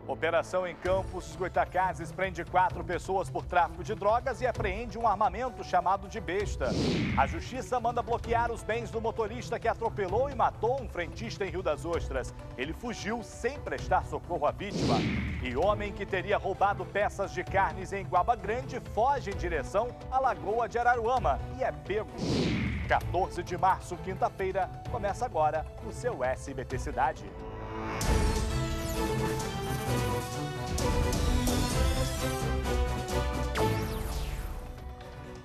Operação em Campos Goytacazes prende 4 pessoas por tráfico de drogas e apreende um armamento chamado de besta. A justiça manda bloquear os bens do motorista que atropelou e matou um frentista em Rio das Ostras. Ele fugiu sem prestar socorro à vítima. E homem que teria roubado peças de carnes em Guaba Grande foge em direção à Lagoa de Araruama e é pego. 14 de março, quinta-feira, começa agora o seu SBT Cidade.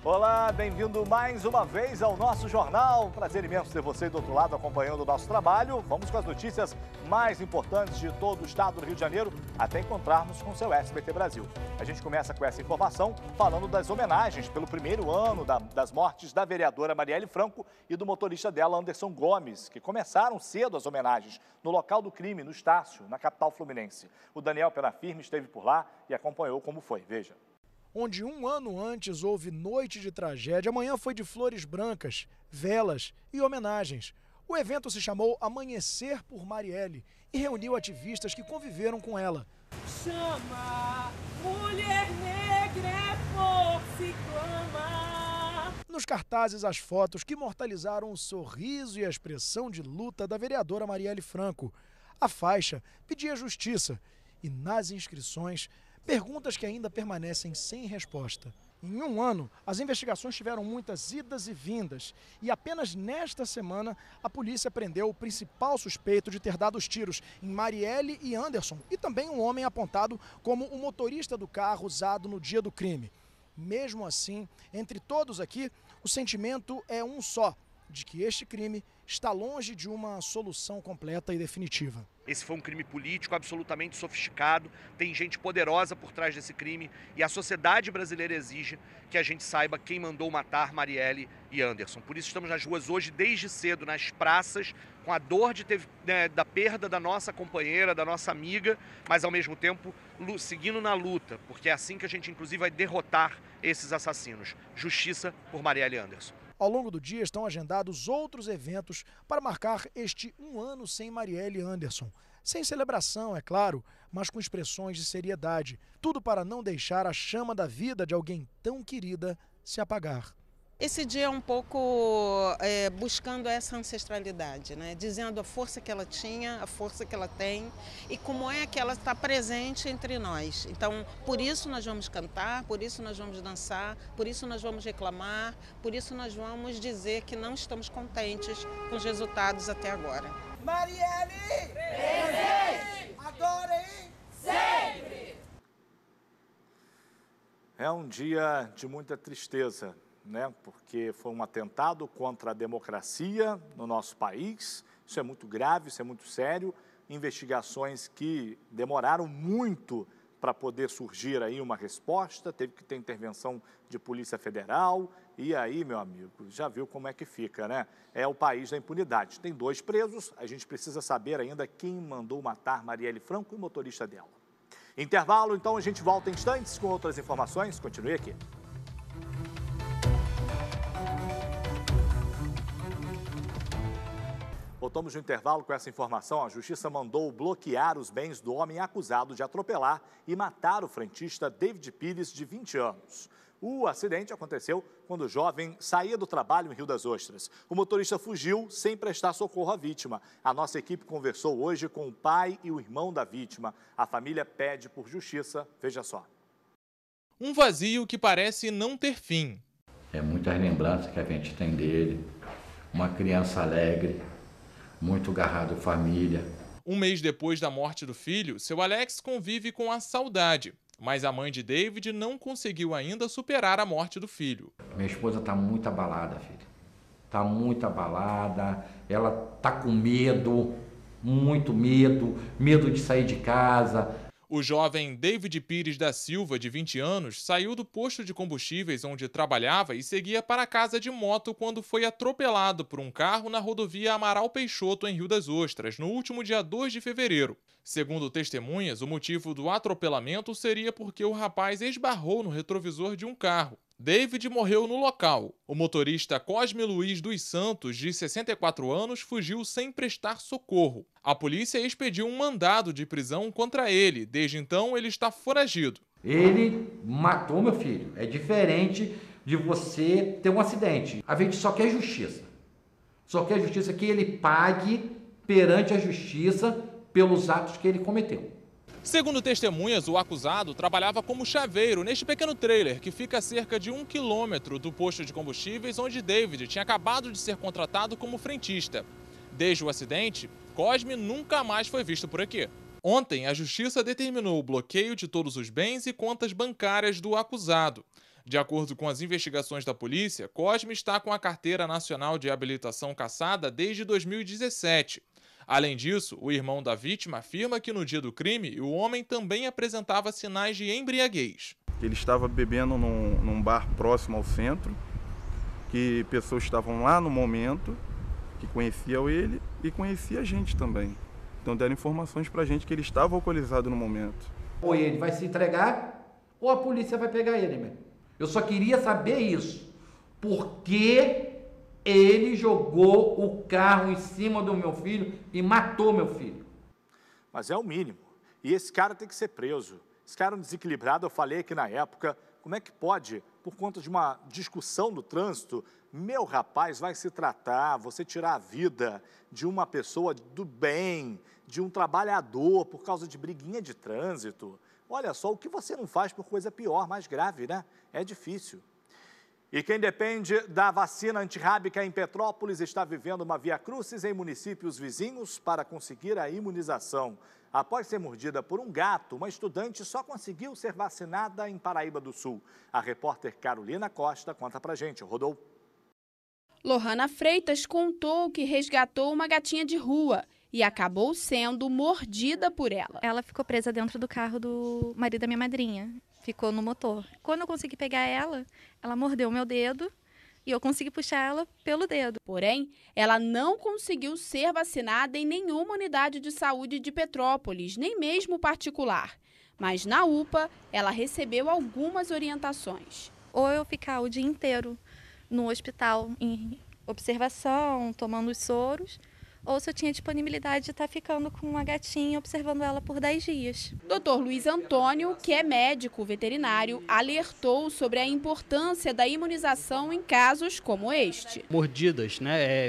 Olá, bem-vindo mais uma vez ao nosso jornal. Prazer imenso ter você do outro lado acompanhando o nosso trabalho. Vamos com as notícias mais importantes de todo o estado do Rio de Janeiro até encontrarmos com o seu SBT Brasil. A gente começa com essa informação falando das homenagens pelo primeiro ano das mortes da vereadora Marielle Franco e do motorista dela, Anderson Gomes, que começaram cedo as homenagens no local do crime, no Estácio, na capital fluminense. O Daniel Penafirme esteve por lá e acompanhou como foi. Veja. Onde um ano antes houve noite de tragédia, amanhã foi de flores brancas, velas e homenagens. O evento se chamou Amanhecer por Marielle e reuniu ativistas que conviveram com ela. Chama, mulher negra é força e clama. Nos cartazes, as fotos que imortalizaram o sorriso e a expressão de luta da vereadora Marielle Franco. A faixa pedia justiça e nas inscrições, perguntas que ainda permanecem sem resposta. Em um ano, as investigações tiveram muitas idas e vindas e apenas nesta semana a polícia prendeu o principal suspeito de ter dado os tiros em Marielle e Anderson e também um homem apontado como o motorista do carro usado no dia do crime. Mesmo assim, entre todos aqui, o sentimento é um só, de que este crime está longe de uma solução completa e definitiva. Esse foi um crime político absolutamente sofisticado, tem gente poderosa por trás desse crime e a sociedade brasileira exige que a gente saiba quem mandou matar Marielle e Anderson. Por isso estamos nas ruas hoje, desde cedo, nas praças, com a dor da perda da nossa companheira, da nossa amiga, mas ao mesmo tempo seguindo na luta, porque é assim que a gente inclusive vai derrotar esses assassinos. Justiça por Marielle e Anderson. Ao longo do dia estão agendados outros eventos para marcar este um ano sem Marielle e Anderson. Sem celebração, é claro, mas com expressões de seriedade. Tudo para não deixar a chama da vida de alguém tão querida se apagar. Esse dia é um pouco buscando essa ancestralidade, né? Dizendo a força que ela tinha, a força que ela tem e como é que ela está presente entre nós. Então, por isso nós vamos cantar, por isso nós vamos dançar, por isso nós vamos reclamar, por isso nós vamos dizer que não estamos contentes com os resultados até agora. Marielle! Presente! Agora e sempre! É um dia de muita tristeza, porque foi um atentado contra a democracia no nosso país. Isso é muito grave, isso é muito sério. Investigações que demoraram muito para poder surgir aí uma resposta, teve que ter intervenção de Polícia Federal. E aí, meu amigo, já viu como é que fica, né? É o país da impunidade. Tem 2 presos, a gente precisa saber ainda quem mandou matar Marielle Franco e o motorista dela. Intervalo, então a gente volta em instantes com outras informações. Continue aqui. Voltamos no intervalo com essa informação. A Justiça mandou bloquear os bens do homem acusado de atropelar e matar o frentista David Pires, de 20 anos. O acidente aconteceu quando o jovem saía do trabalho em Rio das Ostras. O motorista fugiu sem prestar socorro à vítima. A nossa equipe conversou hoje com o pai e o irmão da vítima. A família pede por justiça. Veja só. Um vazio que parece não ter fim. É muitas lembranças que a gente tem dele. Uma criança alegre, muito agarrado à família. Um mês depois da morte do filho, seu Alex convive com a saudade. Mas a mãe de David não conseguiu ainda superar a morte do filho. Minha esposa está muito abalada, filho. Está muito abalada. Ela está com medo, muito medo. Medo de sair de casa. O jovem David Pires da Silva, de 20 anos, saiu do posto de combustíveis onde trabalhava e seguia para casa de moto quando foi atropelado por um carro na rodovia Amaral Peixoto, em Rio das Ostras, no último dia 2 de fevereiro. Segundo testemunhas, o motivo do atropelamento seria porque o rapaz esbarrou no retrovisor de um carro. David morreu no local. O motorista Cosme Luiz dos Santos, de 64 anos, fugiu sem prestar socorro. A polícia expediu um mandado de prisão contra ele. Desde então, ele está foragido. Ele matou meu filho. É diferente de você ter um acidente. A gente só quer justiça. Só quer justiça que ele pague perante a justiça pelos atos que ele cometeu. Segundo testemunhas, o acusado trabalhava como chaveiro neste pequeno trailer que fica a cerca de 1 quilômetro do posto de combustíveis onde David tinha acabado de ser contratado como frentista. Desde o acidente, Cosme nunca mais foi visto por aqui. Ontem, a justiça determinou o bloqueio de todos os bens e contas bancárias do acusado. De acordo com as investigações da polícia, Cosme está com a Carteira Nacional de Habilitação cassada desde 2017. Além disso, o irmão da vítima afirma que no dia do crime, o homem também apresentava sinais de embriaguez. Ele estava bebendo num bar próximo ao centro, que pessoas estavam lá no momento, que conheciam ele e conhecia a gente também. Então deram informações pra gente que ele estava alcoolizado no momento. Ou ele vai se entregar, ou a polícia vai pegar ele, meu. Eu só queria saber isso. Por que ele jogou o carro em cima do meu filho e matou meu filho? Mas é o mínimo. E esse cara tem que ser preso. Esse cara é um desequilibrado, eu falei aqui na época, como é que pode, por conta de uma discussão no trânsito, meu rapaz, vai se tratar, você tirar a vida de uma pessoa do bem, de um trabalhador, por causa de briguinha de trânsito. Olha só, o que você não faz por coisa pior, mais grave, né? É difícil. E quem depende da vacina antirrábica em Petrópolis está vivendo uma via-crucis em municípios vizinhos para conseguir a imunização. Após ser mordida por um gato, uma estudante só conseguiu ser vacinada em Paraíba do Sul. A repórter Carolina Costa conta pra gente. Rodou. Lohana Freitas contou que resgatou uma gatinha de rua e acabou sendo mordida por ela. Ela ficou presa dentro do carro do marido da minha madrinha. Ficou no motor. Quando eu consegui pegar ela, ela mordeu o meu dedo e eu consegui puxar ela pelo dedo. Porém, ela não conseguiu ser vacinada em nenhuma unidade de saúde de Petrópolis, nem mesmo particular. Mas na UPA, ela recebeu algumas orientações. Ou eu ficar o dia inteiro no hospital em observação, tomando os soros, ou se eu tinha disponibilidade de estar ficando com a gatinha, observando ela por 10 dias. Dr. Luiz Antônio, que é médico veterinário, alertou sobre a importância da imunização em casos como este. Mordidas,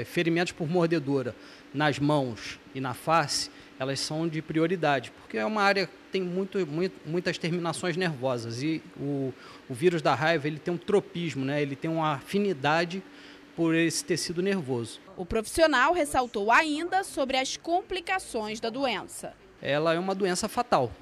ferimentos por mordedura nas mãos e na face, elas são de prioridade, porque é uma área que tem muitas terminações nervosas e o vírus da raiva ele tem um tropismo, ele tem uma afinidade por esse tecido nervoso. O profissional ressaltou ainda sobre as complicações da doença. Ela é uma doença fatal.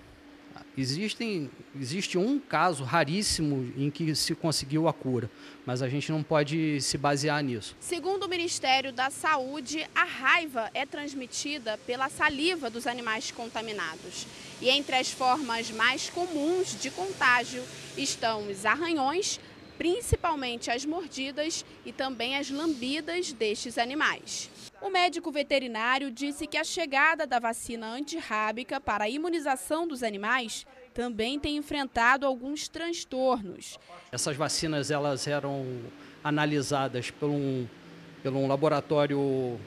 Existe um caso raríssimo em que se conseguiu a cura, mas a gente não pode se basear nisso. Segundo o Ministério da Saúde, a raiva é transmitida pela saliva dos animais contaminados. E entre as formas mais comuns de contágio estão os arranhões, principalmente as mordidas e também as lambidas destes animais. O médico veterinário disse que a chegada da vacina antirrábica para a imunização dos animais também tem enfrentado alguns transtornos. Essas vacinas elas eram analisadas por um laboratório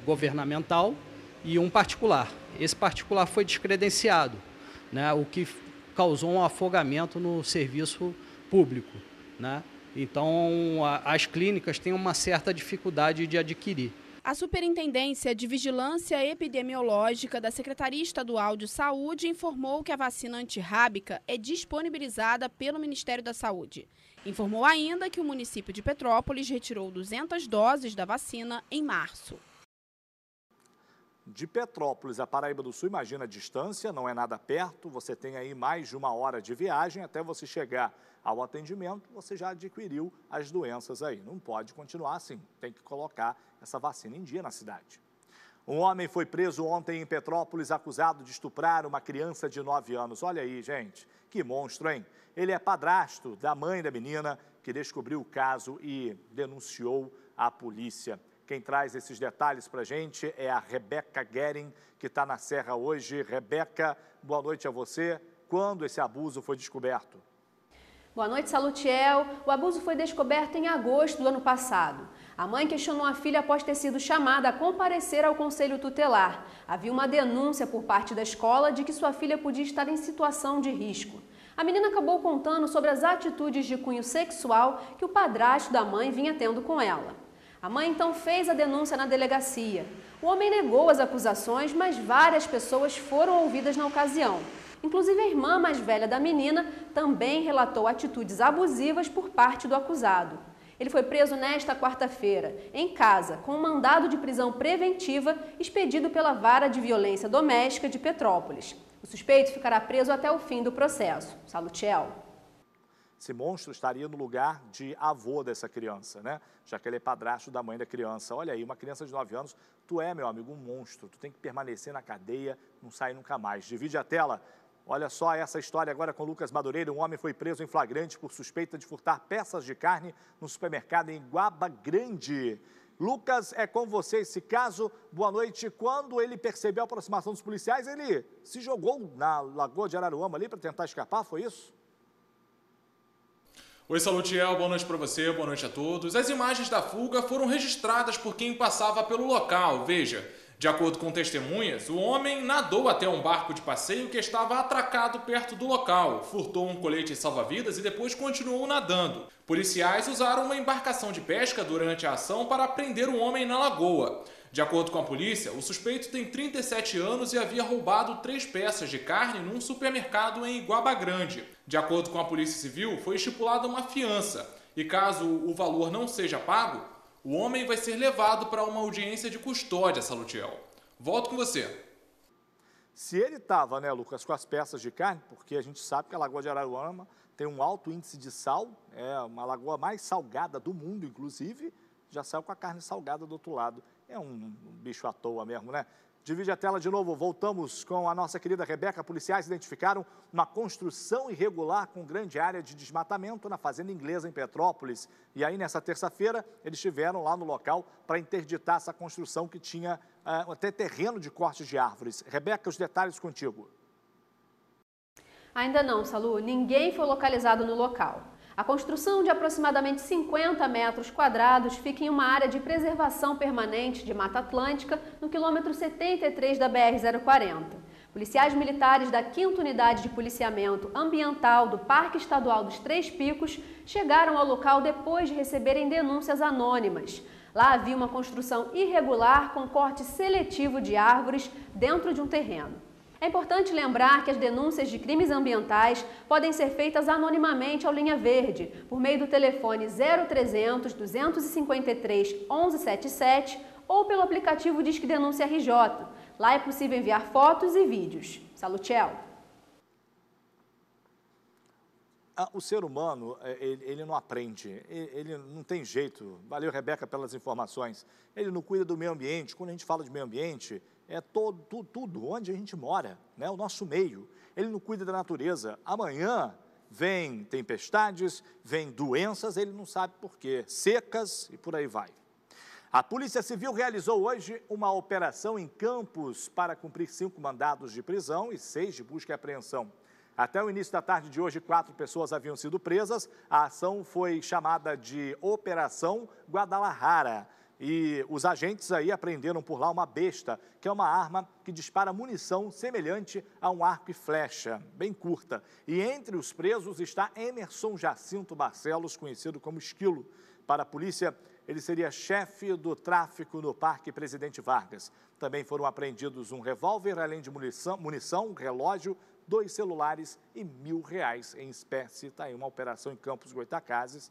governamental e um particular. Esse particular foi descredenciado, o que causou um afogamento no serviço público, Então, as clínicas têm uma certa dificuldade de adquirir. A Superintendência de Vigilância Epidemiológica da Secretaria Estadual de Saúde informou que a vacina antirrábica é disponibilizada pelo Ministério da Saúde. Informou ainda que o município de Petrópolis retirou 200 doses da vacina em março. De Petrópolis a Paraíba do Sul, imagina a distância, não é nada perto, você tem aí mais de 1 hora de viagem até você chegar ao atendimento, você já adquiriu as doenças aí. Não pode continuar assim, tem que colocar essa vacina em dia na cidade. Um homem foi preso ontem em Petrópolis acusado de estuprar uma criança de 9 anos. Olha aí, gente, que monstro, hein? Ele é padrasto da mãe da menina que descobriu o caso e denunciou à polícia. Quem traz esses detalhes para a gente é a Rebeca Guerin, que está na Serra hoje. Rebeca, boa noite a você. Quando esse abuso foi descoberto? Boa noite, Salutiel. O abuso foi descoberto em agosto do ano passado. A mãe questionou a filha após ter sido chamada a comparecer ao conselho tutelar. Havia uma denúncia por parte da escola de que sua filha podia estar em situação de risco. A menina acabou contando sobre as atitudes de cunho sexual que o padrasto da mãe vinha tendo com ela. A mãe então fez a denúncia na delegacia. O homem negou as acusações, mas várias pessoas foram ouvidas na ocasião. Inclusive a irmã mais velha da menina também relatou atitudes abusivas por parte do acusado. Ele foi preso nesta quarta-feira, em casa, com um mandado de prisão preventiva expedido pela Vara de Violência Doméstica de Petrópolis. O suspeito ficará preso até o fim do processo. Salutiel. Esse monstro estaria no lugar de avô dessa criança, né? Já que ele é padrasto da mãe da criança. Olha aí, uma criança de 9 anos, tu é, meu amigo, um monstro. Tu tem que permanecer na cadeia, não sair nunca mais. Divide a tela. Olha só essa história agora com Lucas Madureira. Um homem foi preso em flagrante por suspeita de furtar peças de carne no supermercado em Guaba Grande. Lucas, é com você esse caso. Boa noite. Quando ele percebeu a aproximação dos policiais, ele se jogou na Lagoa de Araruama ali para tentar escapar, foi isso? Oi, Salutiel, boa noite para você, boa noite a todos. As imagens da fuga foram registradas por quem passava pelo local. Veja, de acordo com testemunhas, o homem nadou até um barco de passeio que estava atracado perto do local, furtou um colete salva-vidas e depois continuou nadando. Policiais usaram uma embarcação de pesca durante a ação para prender o homem na lagoa. De acordo com a polícia, o suspeito tem 37 anos e havia roubado 3 peças de carne num supermercado em Guaba Grande. De acordo com a Polícia Civil, foi estipulada uma fiança e caso o valor não seja pago, o homem vai ser levado para uma audiência de custódia, Salutiel. Volto com você. Se ele estava, né, Lucas, com as peças de carne, porque a gente sabe que a Lagoa de Araruama tem um alto índice de sal, é uma lagoa mais salgada do mundo, inclusive, já saiu com a carne salgada do outro lado. É um bicho à toa mesmo, né? Divide a tela de novo, voltamos com a nossa querida Rebeca. Policiais identificaram uma construção irregular com grande área de desmatamento na Fazenda Inglesa, em Petrópolis. E aí, nessa terça-feira, eles estiveram lá no local para interditar essa construção que tinha até terreno de cortes de árvores. Rebeca, os detalhes contigo. Ainda não, Salu. Ninguém foi localizado no local. A construção de aproximadamente 50 metros quadrados fica em uma área de preservação permanente de Mata Atlântica, no quilômetro 73 da BR-040. Policiais militares da 5ª Unidade de Policiamento Ambiental do Parque Estadual dos Três Picos chegaram ao local depois de receberem denúncias anônimas. Lá havia uma construção irregular com corte seletivo de árvores dentro de um terreno. É importante lembrar que as denúncias de crimes ambientais podem ser feitas anonimamente ao Linha Verde, por meio do telefone 0300 253 1177 ou pelo aplicativo Disque Denúncia RJ. Lá é possível enviar fotos e vídeos. Salutiel. O ser humano, ele não aprende, ele não tem jeito. Valeu, Rebeca, pelas informações. Ele não cuida do meio ambiente. Quando a gente fala de meio ambiente, é tudo onde a gente mora, né? O nosso meio. Ele não cuida da natureza. Amanhã vem tempestades, vem doenças, ele não sabe por quê. Secas e por aí vai. A Polícia Civil realizou hoje uma operação em Campos para cumprir 5 mandados de prisão e 6 de busca e apreensão. Até o início da tarde de hoje, 4 pessoas haviam sido presas. A ação foi chamada de Operação Guadalajara. E os agentes aí apreenderam por lá uma besta, que é uma arma que dispara munição semelhante a um arco e flecha, bem curta. E entre os presos está Emerson Jacinto Barcelos, conhecido como Esquilo. Para a polícia, ele seria chefe do tráfico no Parque Presidente Vargas. Também foram apreendidos um revólver, além de munição, um relógio, 2 celulares e R$1.000 em espécie. Está aí uma operação em Campos Goytacazes.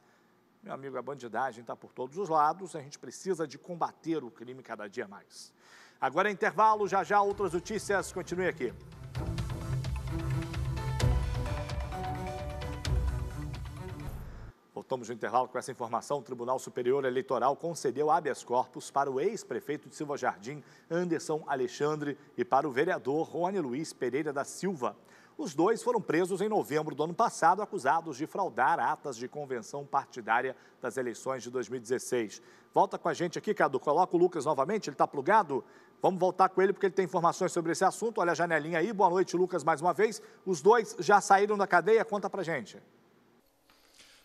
Meu amigo, a bandidagem está por todos os lados, a gente precisa de combater o crime cada dia mais. Agora é intervalo, já outras notícias, continue aqui. Voltamos no intervalo com essa informação. O Tribunal Superior Eleitoral concedeu habeas corpus para o ex-prefeito de Silva Jardim, Anderson Alexandre, e para o vereador Rony Luiz Pereira da Silva. Os dois foram presos em novembro do ano passado, acusados de fraudar atas de convenção partidária das eleições de 2016. Volta com a gente aqui, Cadu. Coloca o Lucas novamente, ele está plugado. Vamos voltar com ele porque ele tem informações sobre esse assunto. Olha a janelinha aí. Boa noite, Lucas, mais uma vez. Os dois já saíram da cadeia? Conta pra gente.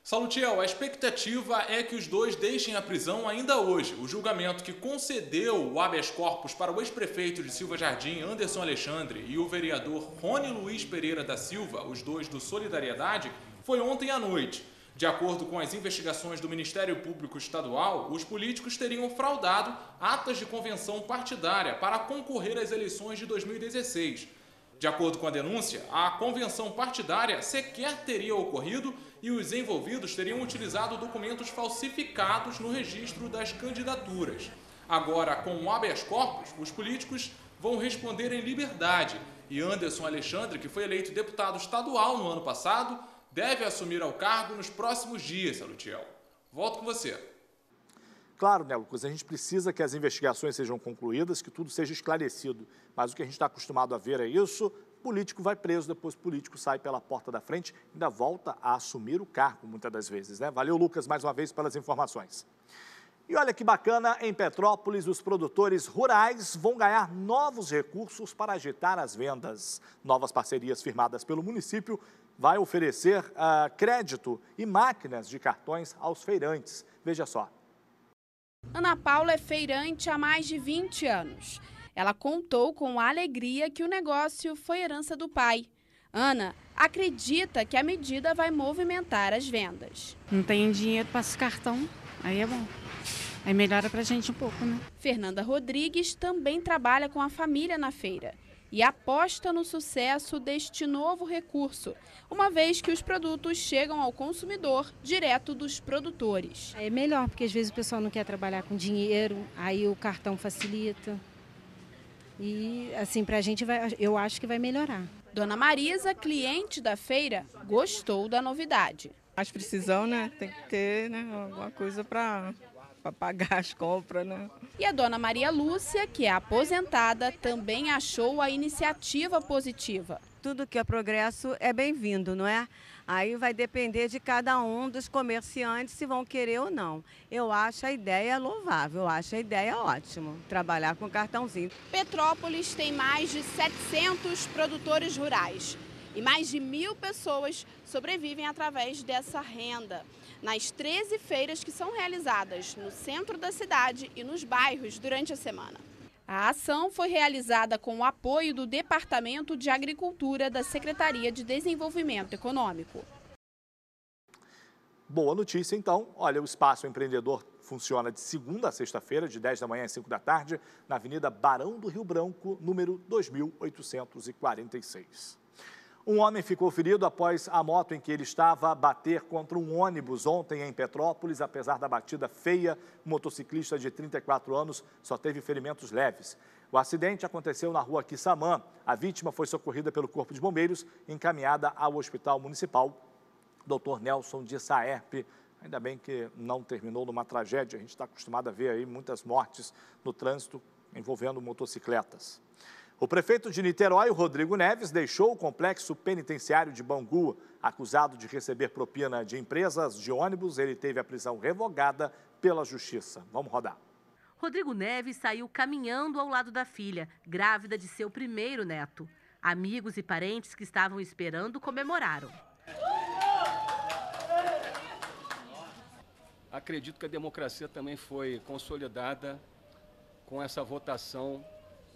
Salutiel, a expectativa é que os dois deixem a prisão ainda hoje. O julgamento que concedeu o habeas corpus para o ex-prefeito de Silva Jardim, Anderson Alexandre, e o vereador Rony Luiz Pereira da Silva, os dois do Solidariedade, foi ontem à noite. De acordo com as investigações do Ministério Público Estadual, os políticos teriam fraudado atas de convenção partidária para concorrer às eleições de 2016. De acordo com a denúncia, a convenção partidária sequer teria ocorrido e os envolvidos teriam utilizado documentos falsificados no registro das candidaturas. Agora, com o habeas corpus, os políticos vão responder em liberdade e Anderson Alexandre, que foi eleito deputado estadual no ano passado, deve assumir ao cargo nos próximos dias, Salutiel. Volto com você. Claro, né, Lucas, a gente precisa que as investigações sejam concluídas, que tudo seja esclarecido. Mas o que a gente está acostumado a ver é isso, político vai preso, depois político sai pela porta da frente, ainda volta a assumir o cargo, muitas das vezes, né? Valeu, Lucas, mais uma vez pelas informações. E olha que bacana, em Petrópolis, os produtores rurais vão ganhar novos recursos para agitar as vendas. Novas parcerias firmadas pelo município vai oferecer crédito e máquinas de cartões aos feirantes. Veja só. Ana Paula é feirante há mais de 20 anos. Ela contou com alegria que o negócio foi herança do pai. Ana acredita que a medida vai movimentar as vendas. Não tem dinheiro para esse cartão, aí é bom. Aí melhora para a gente um pouco, né? Fernanda Rodrigues também trabalha com a família na feira e aposta no sucesso deste novo recurso, uma vez que os produtos chegam ao consumidor direto dos produtores. É melhor, porque às vezes o pessoal não quer trabalhar com dinheiro, aí o cartão facilita. E assim, pra gente eu acho que vai melhorar. Dona Marisa, cliente da feira, gostou da novidade. Mais precisão, né? Tem que ter, né, alguma coisa para pagar as compras, né? E a dona Maria Lúcia, que é aposentada, também achou a iniciativa positiva. Tudo que é progresso é bem-vindo, não é? Aí vai depender de cada um dos comerciantes se vão querer ou não. Eu acho a ideia louvável, eu acho a ideia ótima, trabalhar com cartãozinho. Petrópolis tem mais de 700 produtores rurais e mais de 1.000 pessoas sobrevivem através dessa renda. Nas 13 feiras que são realizadas no centro da cidade e nos bairros durante a semana. A ação foi realizada com o apoio do Departamento de Agricultura da Secretaria de Desenvolvimento Econômico. Boa notícia, então. Olha, o Espaço Empreendedor funciona de segunda a sexta-feira, de 10 da manhã às 5 da tarde, na Avenida Barão do Rio Branco, número 2846. Um homem ficou ferido após a moto em que ele estava bater contra um ônibus ontem em Petrópolis. Apesar da batida feia, o motociclista de 34 anos só teve ferimentos leves. O acidente aconteceu na rua Quissamã. A vítima foi socorrida pelo Corpo de Bombeiros e encaminhada ao Hospital Municipal Dr. Nelson de Saerpe. Ainda bem que não terminou numa tragédia. A gente está acostumado a ver aí muitas mortes no trânsito envolvendo motocicletas. O prefeito de Niterói, Rodrigo Neves, deixou o complexo penitenciário de Bangu. Acusado de receber propina de empresas de ônibus, ele teve a prisão revogada pela Justiça. Vamos rodar. Rodrigo Neves saiu caminhando ao lado da filha, grávida de seu primeiro neto. Amigos e parentes que estavam esperando comemoraram. Acredito que a democracia também foi consolidada com essa votação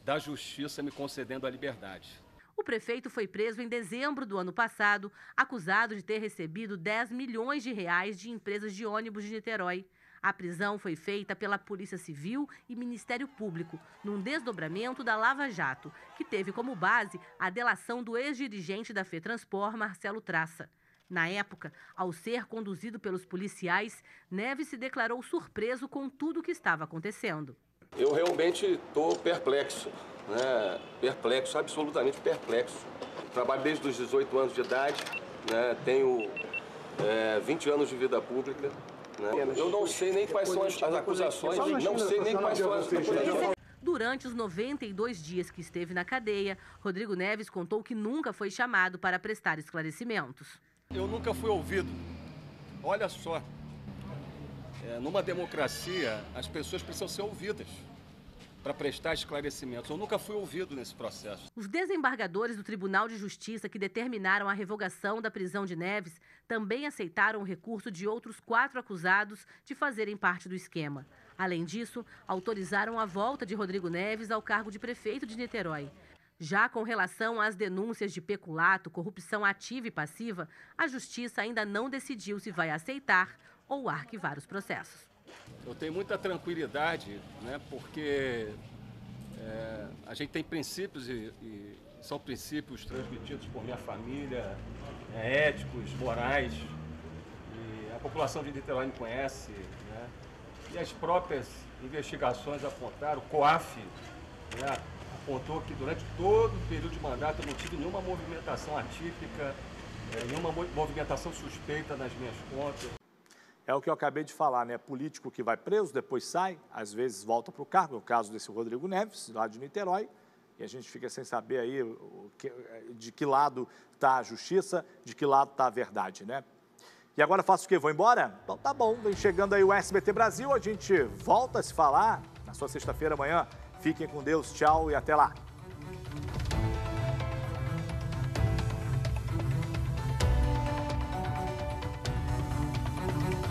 da Justiça me concedendo a liberdade. O prefeito foi preso em dezembro do ano passado, acusado de ter recebido 10 milhões de reais de empresas de ônibus de Niterói. A prisão foi feita pela Polícia Civil e Ministério Público, num desdobramento da Lava Jato, que teve como base a delação do ex-dirigente da FETranspor, Marcelo Traça. Na época, ao ser conduzido pelos policiais, Neves se declarou surpreso com tudo o que estava acontecendo. Eu realmente estou perplexo, né? Perplexo, absolutamente perplexo. Trabalho desde os 18 anos de idade, né? Tenho 20 anos de vida pública. Né? Eu não sei nem quais são as acusações, não sei nem quais são as acusações. Durante os 92 dias que esteve na cadeia, Rodrigo Neves contou que nunca foi chamado para prestar esclarecimentos. Eu nunca fui ouvido. Olha só. Numa democracia, as pessoas precisam ser ouvidas. para prestar esclarecimentos. Eu nunca fui ouvido nesse processo. Os desembargadores do Tribunal de Justiça que determinaram a revogação da prisão de Neves também aceitaram o recurso de outros 4 acusados de fazerem parte do esquema. Além disso, autorizaram a volta de Rodrigo Neves ao cargo de prefeito de Niterói. Já com relação às denúncias de peculato, corrupção ativa e passiva, a Justiça ainda não decidiu se vai aceitar ou arquivar os processos. Eu tenho muita tranquilidade, né, porque a gente tem princípios e são princípios transmitidos por minha família, éticos, morais, e a população de Niterói me conhece, né, e as próprias investigações apontaram, o COAF, né, apontou que durante todo o período de mandato eu não tive nenhuma movimentação atípica, nenhuma movimentação suspeita nas minhas contas. É o que eu acabei de falar, né? Político que vai preso, depois sai, às vezes volta para o cargo, é o caso desse Rodrigo Neves, lá de Niterói, e a gente fica sem saber aí de que lado está a justiça, de que lado está a verdade, né? E agora faço o quê? Vou embora? Então tá bom, vem chegando aí o SBT Brasil, a gente volta a se falar na sua sexta-feira amanhã. Fiquem com Deus, tchau e até lá.